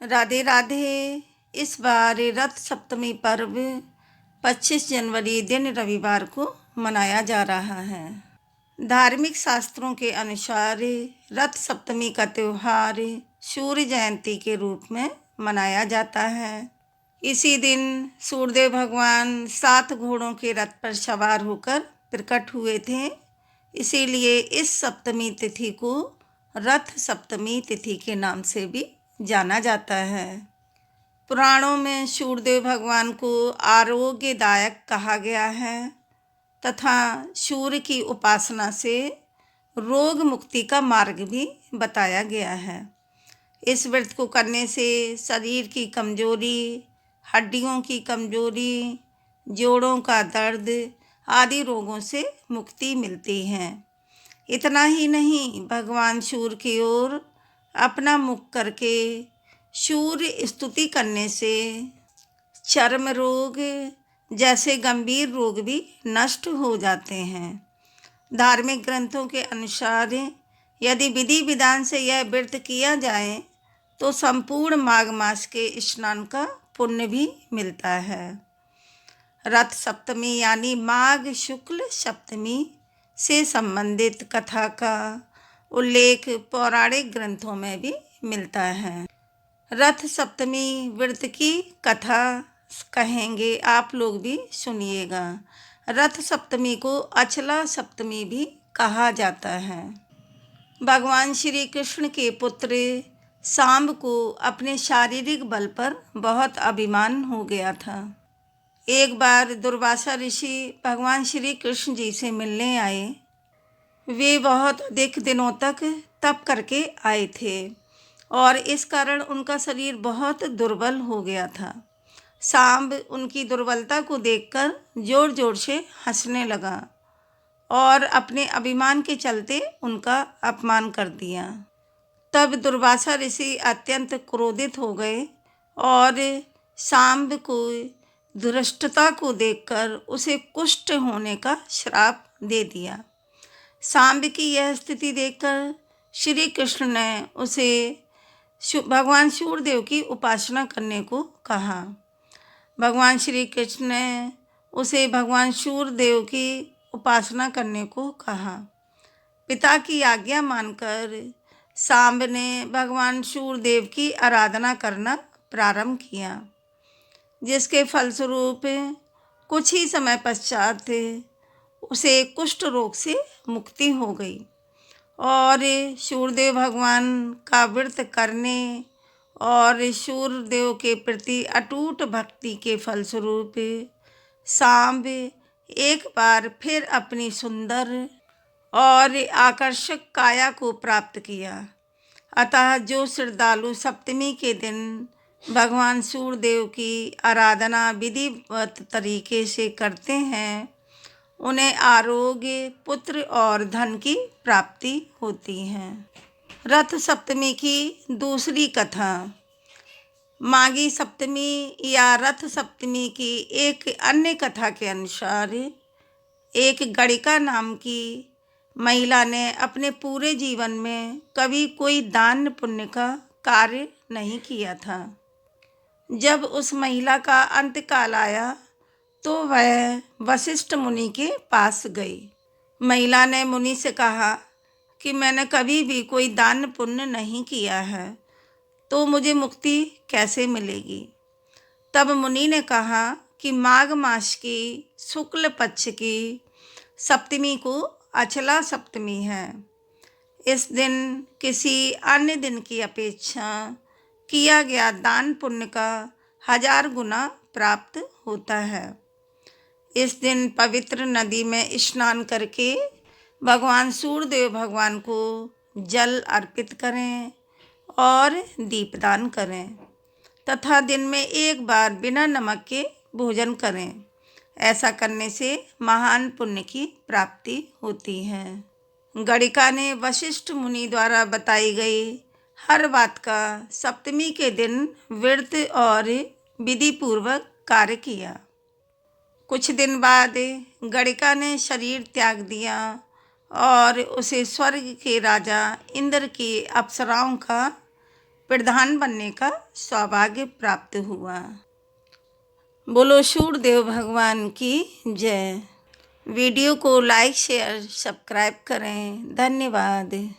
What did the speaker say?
राधे राधे। इस बार रथ सप्तमी पर्व 25 जनवरी दिन रविवार को मनाया जा रहा है। धार्मिक शास्त्रों के अनुसार रथ सप्तमी का त्यौहार सूर्य जयंती के रूप में मनाया जाता है। इसी दिन सूर्यदेव भगवान 7 घोड़ों के रथ पर सवार होकर प्रकट हुए थे। इसीलिए इस सप्तमी तिथि को रथ सप्तमी तिथि के नाम से भी जाना जाता है। पुराणों में सूर्यदेव भगवान को आरोग्यदायक कहा गया है तथा सूर्य की उपासना से रोग मुक्ति का मार्ग भी बताया गया है। इस व्रत को करने से शरीर की कमजोरी, हड्डियों की कमजोरी, जोड़ों का दर्द आदि रोगों से मुक्ति मिलती है। इतना ही नहीं, भगवान सूर्य की ओर अपना मुख करके सूर्य स्तुति करने से चर्म रोग जैसे गंभीर रोग भी नष्ट हो जाते हैं। धार्मिक ग्रंथों के अनुसार यदि विधि विधान से यह व्रत किया जाए तो संपूर्ण माघ मास के स्नान का पुण्य भी मिलता है। रथ सप्तमी यानी माघ शुक्ल सप्तमी से संबंधित कथा का उल्लेख पौराणिक ग्रंथों में भी मिलता है। रथ सप्तमी व्रत की कथा कहेंगे, आप लोग भी सुनिएगा। रथ सप्तमी को अचला सप्तमी भी कहा जाता है। भगवान श्री कृष्ण के पुत्र सांब को अपने शारीरिक बल पर बहुत अभिमान हो गया था। एक बार दुर्वासा ऋषि भगवान श्री कृष्ण जी से मिलने आए। वे बहुत अधिक दिनों तक तप करके आए थे और इस कारण उनका शरीर बहुत दुर्बल हो गया था। सांब उनकी दुर्बलता को देखकर जोर जोर से हंसने लगा और अपने अभिमान के चलते उनका अपमान कर दिया। तब दुर्वासा ऋषि अत्यंत क्रोधित हो गए और सांब को धृष्टता को देखकर उसे कुष्ठ होने का श्राप दे दिया। सांब की यह स्थिति देखकर श्री कृष्ण ने उसे भगवान सूर्यदेव की उपासना करने को कहा। भगवान श्री कृष्ण ने उसे भगवान सूर्यदेव की उपासना करने को कहा। पिता की आज्ञा मानकर सांब ने भगवान सूर्यदेव की आराधना करना प्रारंभ किया, जिसके फलस्वरूप कुछ ही समय पश्चात उसे कुष्ठ रोग से मुक्ति हो गई और सूर्यदेव भगवान का व्रत करने और सूर्यदेव के प्रति अटूट भक्ति के फलस्वरूप सांब एक बार फिर अपनी सुंदर और आकर्षक काया को प्राप्त किया। अतः जो श्रद्धालु सप्तमी के दिन भगवान सूर्यदेव की आराधना विधिवत तरीके से करते हैं, उन्हें आरोग्य, पुत्र और धन की प्राप्ति होती है। रथ सप्तमी की दूसरी कथा। माघी सप्तमी या रथ सप्तमी की एक अन्य कथा के अनुसार एक गणिका नाम की महिला ने अपने पूरे जीवन में कभी कोई दान पुण्य का कार्य नहीं किया था। जब उस महिला का अंतकाल आया तो वह वशिष्ठ मुनि के पास गई। महिला ने मुनि से कहा कि मैंने कभी भी कोई दान पुण्य नहीं किया है, तो मुझे मुक्ति कैसे मिलेगी। तब मुनि ने कहा कि माघ मास की शुक्ल पक्ष की सप्तमी को अचला सप्तमी है। इस दिन किसी अन्य दिन की अपेक्षा किया गया दान पुण्य का 1000 गुना प्राप्त होता है। इस दिन पवित्र नदी में स्नान करके भगवान सूर्यदेव भगवान को जल अर्पित करें और दीपदान करें तथा दिन में एक बार बिना नमक के भोजन करें। ऐसा करने से महान पुण्य की प्राप्ति होती है। गणिका ने वशिष्ठ मुनि द्वारा बताई गई हर बात का सप्तमी के दिन व्रत और विधि पूर्वक कार्य किया। कुछ दिन बाद गणिका ने शरीर त्याग दिया और उसे स्वर्ग के राजा इंद्र की अप्सराओं का प्रधान बनने का सौभाग्य प्राप्त हुआ। बोलो सूर्यदेव भगवान की जय। वीडियो को लाइक शेयर सब्सक्राइब करें। धन्यवाद।